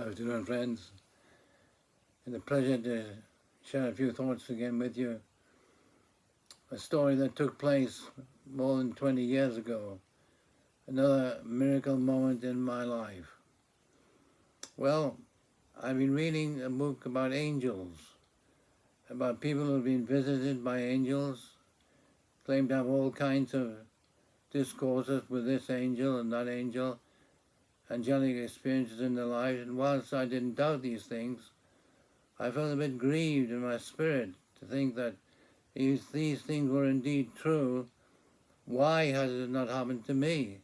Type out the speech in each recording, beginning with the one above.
Afternoon, friends. It's a pleasure to share a few thoughts again with you. A story that took place more than 20 years ago. Another miracle moment in my life. Well, I've been reading a book about angels, about people who've been visited by angels, claim to have all kinds of discourses with this angel and that angel, angelic experiences in their lives. And whilst I didn't doubt these things, I felt a bit grieved in my spirit to think that if these things were indeed true, why has it not happened to me?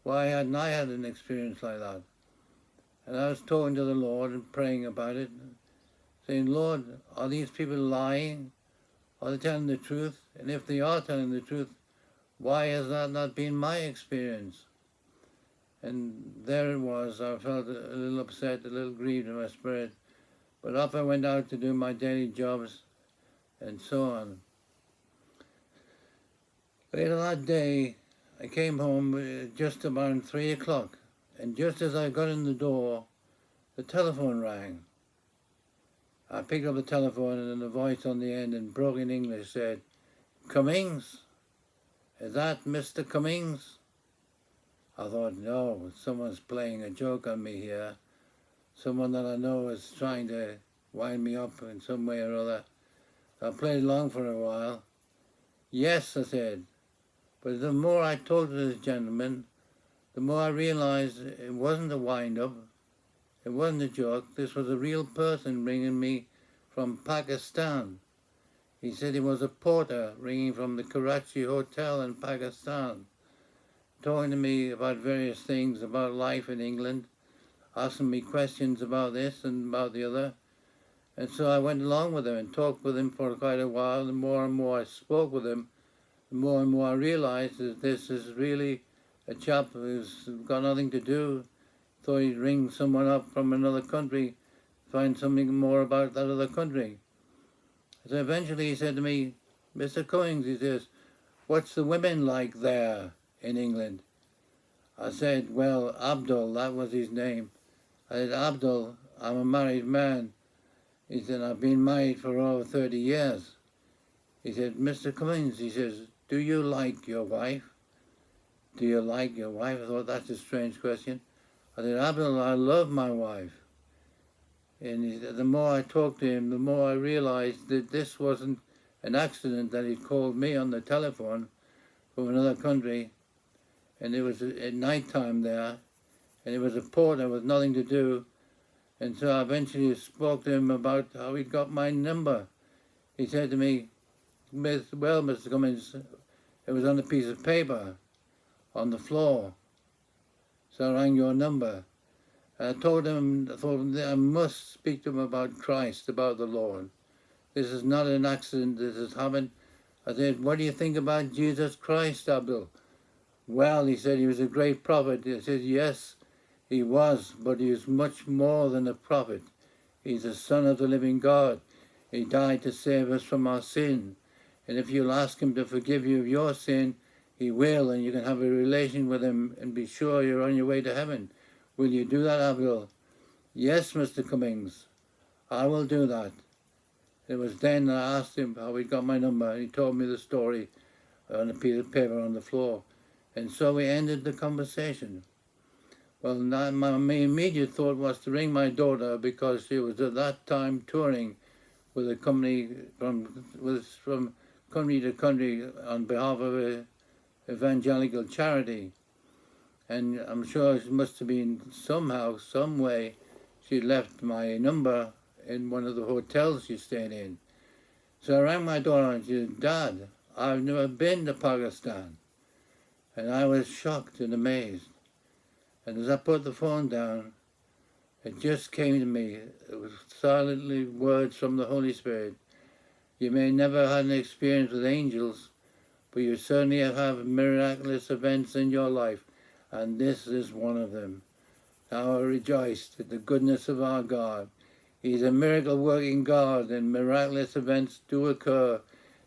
Why hadn't I had an experience like that? And I was talking to the Lord and praying about it, saying, Lord, are these people lying? Are they telling the truth? And if they are telling the truth, why has that not been my experience? And there it was. I felt a little upset, a little grieved in my spirit. But up I went out to do my daily jobs and so on. Later that day, I came home just about 3 o'clock, and just as I got in the door, the telephone rang. I picked up the telephone, and a voice on the end in broken English said, "Cummings? Is that Mr. Cummings?" I thought, no, someone's playing a joke on me here. Someone that I know is trying to wind me up in some way or other. I played along for a while. "Yes," I said. But the more I talked to this gentleman, the more I realized it wasn't a wind-up. It wasn't a joke. This was a real person ringing me from Pakistan. He said he was a porter ringing from the Karachi Hotel in Pakistan, talking to me about various things about life in England, asking me questions about this and about the other. And so I went along with him and talked with him for quite a while. The more and more I spoke with him, the more and more I realized that this is really a chap who's got nothing to do. Thought he'd ring someone up from another country, find something more about that other country. So eventually he said to me, "Mr. Cummings," he says, "what's the women like there in England?" I said, well, Abdul, that was his name. I said, "Abdul, I'm a married man." He said, "I've been married for over 30 years. He said, "Mr. Cummings," he says, "do you like your wife?" "Do you like your wife?" I thought, that's a strange question. I said, "Abdul, I love my wife." And the more I talked to him, the more I realized that this wasn't an accident, that he'd called me on the telephone from another country, and it was at night time there, and it was a porter with nothing to do. And so I eventually spoke to him about how he'd got my number. He said to me, "Well, Mr. Cummings, it was on a piece of paper on the floor. So I rang your number." And I told him that I must speak to him about Christ, about the Lord. This is not an accident, this has happened. I said, "What do you think about Jesus Christ, Abdul?" "Well," he said, "he was a great prophet." I said, "Yes, he was, but he was much more than a prophet. He's the Son of the living God. He died to save us from our sin. And if you'll ask him to forgive you of your sin, he will, and you can have a relation with him and be sure you're on your way to heaven. Will you do that, Abdul?" "Yes, Mr. Cummings, I will do that." It was then that I asked him how he'd got my number, and he told me the story on a piece of paper on the floor. And so we ended the conversation. Well, my immediate thought was to ring my daughter, because she was at that time touring with a company from country to country on behalf of an evangelical charity. And I'm sure it must have been somehow, some way, she left my number in one of the hotels she stayed in. So I rang my daughter and she said, "Dad, I've never been to Pakistan." And I was shocked and amazed. And as I put the phone down, it just came to me. It was silently words from the Holy Spirit. "You may never have an experience with angels, but you certainly have miraculous events in your life, and this is one of them." Now I rejoiced at the goodness of our God. He's a miracle-working God, and miraculous events do occur.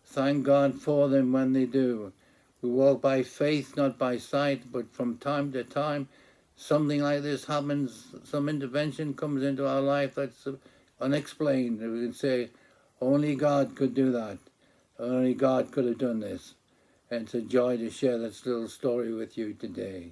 Thank God for them when they do. We walk by faith, not by sight, but from time to time, something like this happens, some intervention comes into our life that's unexplained, we can say, only God could do that. Only God could have done this. And it's a joy to share this little story with you today.